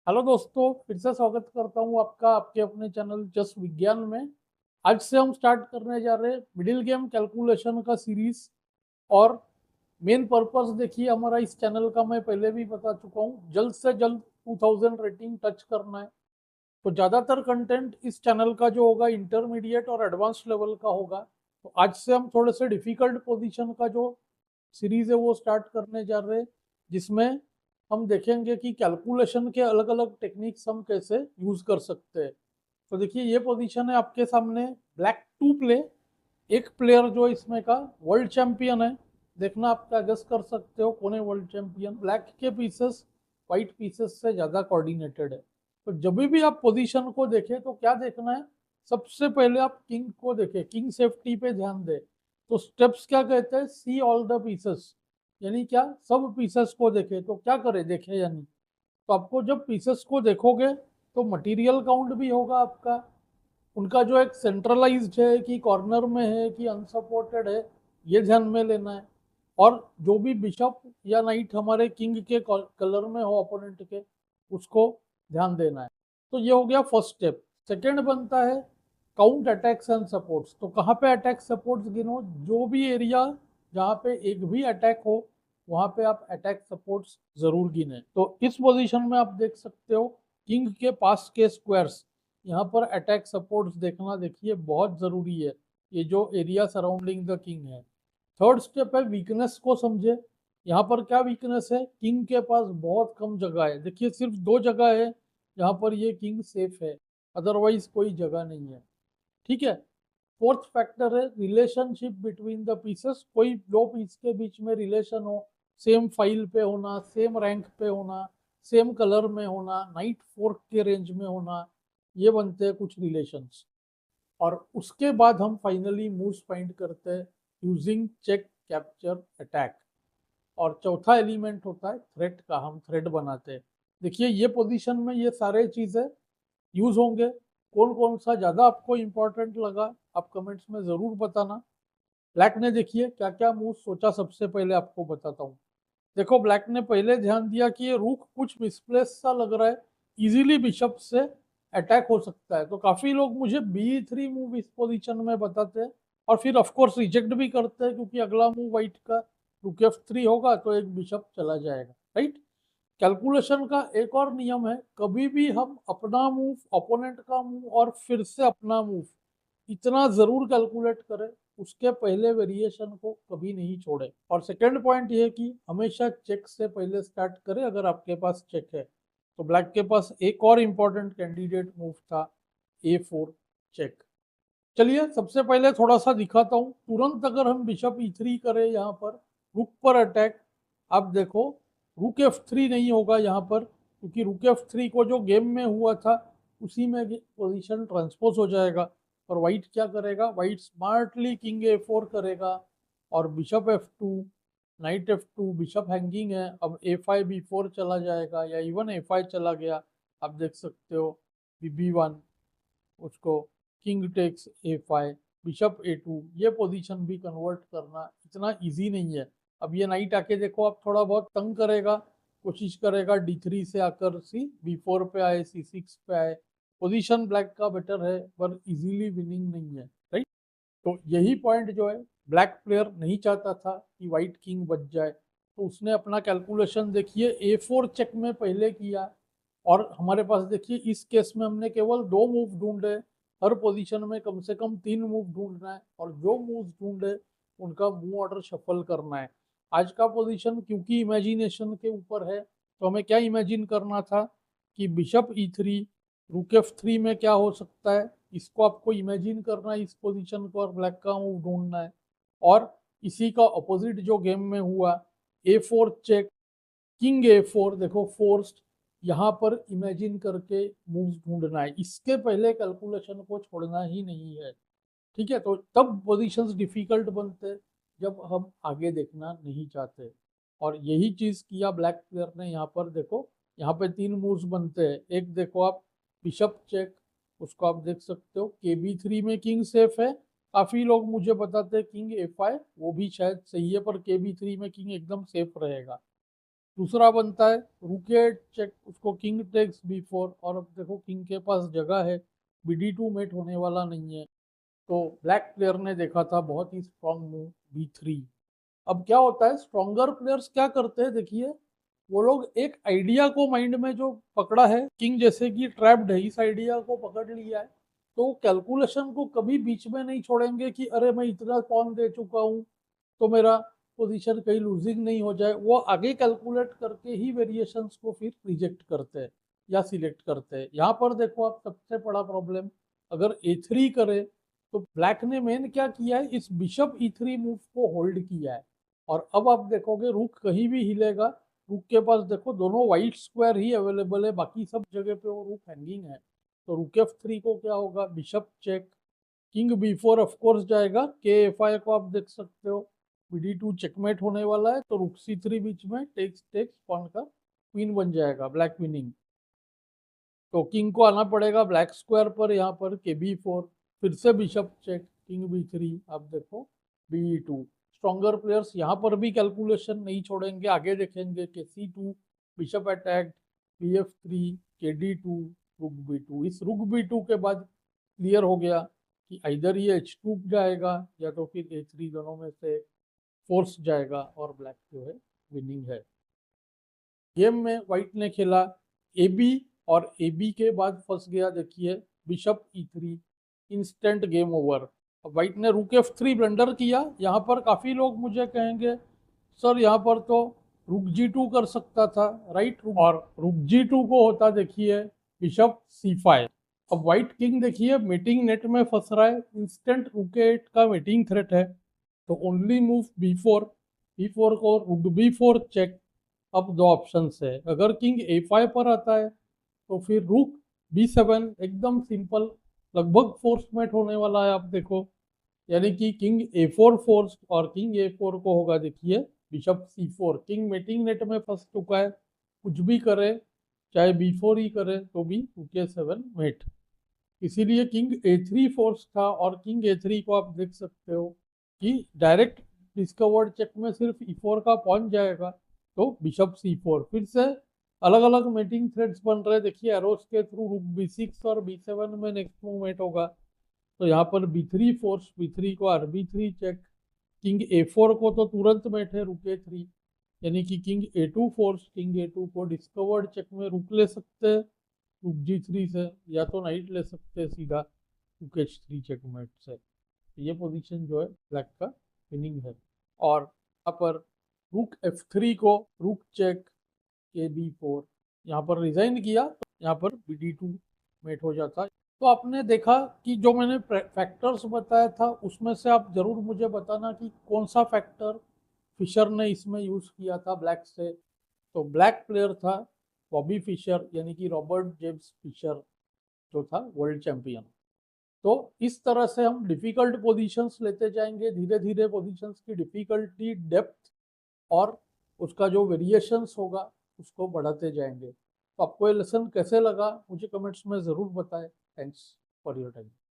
Hello दोस्तों, फिर से स्वागत करता हूँ आपका आपके अपने चैनल जस विज्ञान में। आज से हम स्टार्ट करने जा रहे हैं मिडिल गेम कैलकुलेशन का सीरीज। और मेन पर्पस देखिए, हमारा इस चैनल का मैं पहले भी बता चुका हूँ, जल्द से जल्द 2000 रेटिंग टच करना है। तो ज़्यादातर कंटेंट इस चैनल का जो होगा इंटरमीडिएट और एडवांस लेवल का होगा। तो आज से हम थोड़े से डिफिकल्ट पोजीशन का जो सीरीज है वो स्टार्ट करने जा रहे हैं, जिसमें हम देखेंगे कि कैलकुलेशन के अलग अलग टेक्निक्स हम कैसे यूज कर सकते हैं। तो देखिए, ये पोजीशन है आपके सामने, ब्लैक टू प्ले। एक प्लेयर जो इसमें का वर्ल्ड चैंपियन है, देखना आप क्या गेस कर सकते हो कौन है वर्ल्ड चैंपियन। ब्लैक के पीसेस व्हाइट पीसेस से ज्यादा कोऑर्डिनेटेड है। तो जब भी आप पोजीशन को देखें तो क्या देखना है, सबसे पहले आप किंग को देखें, किंग सेफ्टी पे ध्यान दें। तो स्टेप्स क्या कहते हैं, सी ऑल द पीसेस, यानी क्या सब पीसेस को देखें। तो क्या करें, देखें यानी, तो आपको जब पीसेस को देखोगे तो मटेरियल काउंट भी होगा आपका, उनका जो एक सेंट्रलाइज्ड है कि कॉर्नर में है कि अनसपोर्टेड है, ये ध्यान में लेना है। और जो भी बिशप या नाइट हमारे किंग के कलर में हो ओपोनेंट के, उसको ध्यान देना है। तो ये हो गया फर्स्ट स्टेप। सेकंड बनता है काउंट अटैक्स एंड सपोर्ट्स। तो कहाँ पे अटैक सपोर्ट्स गिनो, जो भी एरिया जहाँ पे एक भी अटैक हो वहाँ पे आप अटैक सपोर्ट्स जरूर गिने। तो इस पोजीशन में आप देख सकते हो किंग के पास के स्क्वायर्स, यहाँ पर अटैक सपोर्ट्स देखना देखिए बहुत जरूरी है, ये जो एरिया सराउंडिंग द किंग है। थर्ड स्टेप है वीकनेस को समझे। यहाँ पर क्या वीकनेस है, किंग के पास बहुत कम जगह है, देखिए सिर्फ दो जगह है जहाँ पर ये किंग सेफ है, अदरवाइज कोई जगह नहीं है। ठीक है। फोर्थ फैक्टर है रिलेशनशिप बिटवीन द पीसेस, कोई दो पीस के बीच में रिलेशन हो, सेम फाइल पे होना, सेम रैंक पे होना, सेम कलर में होना, नाइट फोर्क के रेंज में होना, ये बनते हैं कुछ रिलेशंस। और उसके बाद हम फाइनली मूव्स फाइंड करते हैं यूजिंग चेक कैप्चर अटैक। और चौथा एलिमेंट होता है थ्रेड का, हम थ्रेड बनाते हैं। देखिए ये पोजीशन में ये सारे चीजें यूज होंगे। कौन कौन सा ज्यादा आपको इंपॉर्टेंट लगा आप कमेंट्स में जरूर बताना। ब्लैक ने देखिए क्या क्या मूव सोचा, सबसे पहले आपको बताता हूँ। देखो, ब्लैक ने पहले ध्यान दिया कि ये रूक कुछ मिसप्लेस सा लग रहा है, इजीली बिशप से अटैक हो सकता है। तो काफी लोग मुझे बी3 मूव इस पोजीशन में बताते हैं, और फिर ऑफकोर्स रिजेक्ट भी करते हैं, क्योंकि अगला मूव व्हाइट का रूक F3 होगा तो एक बिशप चला जाएगा, राइट। कैलकुलेशन का एक और नियम है, कभी भी हम अपना मूव, ओपोनेंट का मूव और फिर से अपना मूव, इतना जरूर कैलकुलेट करें, उसके पहले वेरिएशन को कभी नहीं छोड़े। और सेकंड पॉइंट ये है कि हमेशा चेक से पहले स्टार्ट करें अगर आपके पास चेक है। तो ब्लैक के पास एक और इम्पोर्टेंट कैंडिडेट मूव था A4 चेक। चलिए सबसे पहले थोड़ा सा दिखाता हूँ, तुरंत अगर हम बिशप E3 करें यहाँ पर, रुक पर अटैक, आप देखो रुक F3 नहीं होगा यहाँ पर, क्योंकि रुक F3 को जो गेम में हुआ था उसी में पोजीशन ट्रांसपोज हो जाएगा। और वाइट क्या करेगा, वाइट स्मार्टली किंग A4 करेगा, और bishop F2, night F2, bishop hanging है, अब A5 B4 चला जाएगा, या इवन A5 चला गया, आप देख सकते हो BB1, उसको king takes A5, bishop A2, ये पोजीशन भी कन्वर्ट करना इतना इजी नहीं है। अब ये नाइट आके देखो, आप थोड़ा बहुत तंग करेगा, कोशिश करेगा D3 से आकर B4 पे आए, C6 पे आए। पोजीशन ब्लैक का बेटर है पर इजीली विनिंग नहीं है, राइट। तो यही पॉइंट जो है, ब्लैक प्लेयर नहीं चाहता था कि व्हाइट किंग बच जाए, तो उसने अपना कैलकुलेशन देखिए A4 चेक में पहले किया। और हमारे पास देखिए इस केस में हमने केवल दो मूव ढूंढे, हर पोजीशन में कम से कम तीन मूव ढूंढना है, और जो मूव ढूंढे उनका मूव ऑर्डर शफल करना है। आज का पोजीशन क्योंकि इमेजिनेशन के ऊपर है, तो हमें क्या इमेजिन करना था कि बिशप E3, रूक F3 में क्या हो सकता है, इसको आपको इमेजिन करना है इस पोजीशन को, और ब्लैक का मूव ढूंढना है। और इसी का अपोजिट जो गेम में हुआ, A4 चेक, किंग A4, देखो फोर्स्ड, यहाँ पर इमेजिन करके मूव्स ढूंढना है, इसके पहले कैलकुलेशन को छोड़ना ही नहीं है। ठीक है, तो तब पोजीशंस डिफिकल्ट बनते जब हम आगे देखना नहीं चाहते। और यही चीज किया ब्लैक प्लेयर ने यहाँ पर, देखो यहाँ पे तीन मूव्स बनते हैं। एक देखो आप, बिशप चेक, उसको आप देख सकते हो, KB3 में किंग सेफ है, काफी लोग मुझे बताते हैं किंग A5, वो भी शायद सही है, पर KB3 में किंग एकदम सेफ रहेगा। दूसरा बनता है रूक चेक, उसको किंग टेक्स B4, और अब देखो किंग के पास जगह है, BD2 मेट होने वाला नहीं है, तो ब्लैक प्लेयर ने देखा था बहुत ही स्ट्रांग मूव B3। अब क्या होता है, स्ट्रॉन्गर प्लेयर्स क्या करते हैं, देखिए वो लोग एक आइडिया को माइंड में जो पकड़ा है, किंग जैसे कि ट्रैप्ड है, इस आइडिया को पकड़ लिया है, तो कैलकुलेशन को कभी बीच में नहीं छोड़ेंगे कि अरे मैं इतना पॉन दे चुका हूँ तो मेरा पोजीशन कहीं लूजिंग नहीं हो जाए। वो आगे कैलकुलेट करके ही वेरिएशंस को फिर रिजेक्ट करते हैं या सिलेक्ट करते हैं। यहाँ पर देखो आप, सबसे बड़ा प्रॉब्लम, अगर A3 करे तो ब्लैक ने मेन क्या किया है, इस बिशप E3 मूव को होल्ड किया है, और अब आप देखोगे रुक कहीं भी हिलेगा, रुक के पास देखो दोनों वाइट स्क्वायर ही अवेलेबल है, बाकी सब जगह पे वो रुक हैंगिंग है, तो रुक F3 को क्या होगा, bishop check, king B4 of course जाएगा, KFI को आप देख सकते हो, BD2 चेकमेट होने वाला है, तो रुक C3 बीच में टेक्स टेक्स पॉन का क्वीन बन जाएगा, ब्लैक विनिंग। तो किंग को आना पड़ेगा ब्लैक स्क्वायर पर, यहाँ पर KB4, फिर से बिशप चेक, किंग B3, आप देखो BE2। स्ट्रॉन्गर प्लेयर्स यहाँ पर भी कैलकुलेशन नहीं छोड़ेंगे, आगे देखेंगे कि C2, bishop attack, BF3, KD2, रुक B2। इस रुक B2 के बाद क्लियर हो गया कि इधर ये H2 जाएगा या तो फिर A3, दोनों में से फोर्स जाएगा, और ब्लैक जो है विनिंग है। गेम में व्हाइट ने खेला AB, और AB के बाद फंस गया, देखिए bishop E3, instant game over. अब व्हाइट ने रुक F3 ब्लंडर किया, यहाँ पर काफी लोग मुझे कहेंगे सर यहाँ पर तो रुक G2 कर सकता था, राइट, और रुक G2 को होता देखिए बिशप C5। अब व्हाइट किंग देखिए मीटिंग नेट में फंस रहा है, इंस्टेंट रुक 8 का मीटिंग थ्रेट है, तो ओनली मूव B4 को रुक B4 चेक। अब दो ऑप्शन है, अगर किंग A5 पर आता है तो फिर रुक B7, एकदम सिंपल, लगभग फोर्स मेट होने वाला है, आप देखो, यानी कि किंग A4 फोर्स, और किंग A4 को होगा देखिए bishop C4। King meeting net में फंस चुका है, कुछ भी करे, चाहे B4 ही करे तो भी UK7 मेट, इसीलिए किंग A3 फोर्स था, और किंग A3 को आप देख सकते हो कि डायरेक्ट डिस्कवर्ड चेक में सिर्फ E4 का पॉइंट जाएगा, तो बिशप C4, फिर से अलग अलग मेटिंग थ्रेड्स बन रहे हैं, देखिए एरोस के थ्रू रुक B6 और B7 में नेक्स्ट मूवमेंट होगा, तो यहाँ पर B3 फोर्स, B3 को RB3 चेक, किंग A4 को तो तुरंत मेट है रुक A3, यानी कि king A2 force, king A2 को डिस्कवर्ड चेक में रुक ले सकते हैं रुक G3 से, या तो नाइट ले सकते हैं सीधा रुक H3 चेकमेट से। ये पोजीशन जो है ब्लैक का विनिंग है। और यहाँ पर रुक F3 को रुक चेक, KB4, यहाँ पर रिजाइन किया तो यहाँ पर BD2 मेट हो जाता। तो आपने देखा कि जो मैंने फैक्टर्स बताया था उसमें से आप जरूर मुझे बताना कि कौन सा फैक्टर फिशर ने इसमें यूज किया था ब्लैक से। तो ब्लैक प्लेयर था बॉबी फिशर, यानी कि रॉबर्ट जेम्स फिशर, जो था वर्ल्ड चैंपियन। तो इस तरह से हम डिफिकल्ट पोजीशंस लेते जाएंगे, धीरे धीरे पोजीशंस की डिफिकल्टी, डेप्थ और उसका जो वेरिएशंस होगा उसको बढ़ाते जाएंगे। तो आपको ये लेसन कैसे लगा मुझे कमेंट्स में ज़रूर बताएं। Thanks for your time.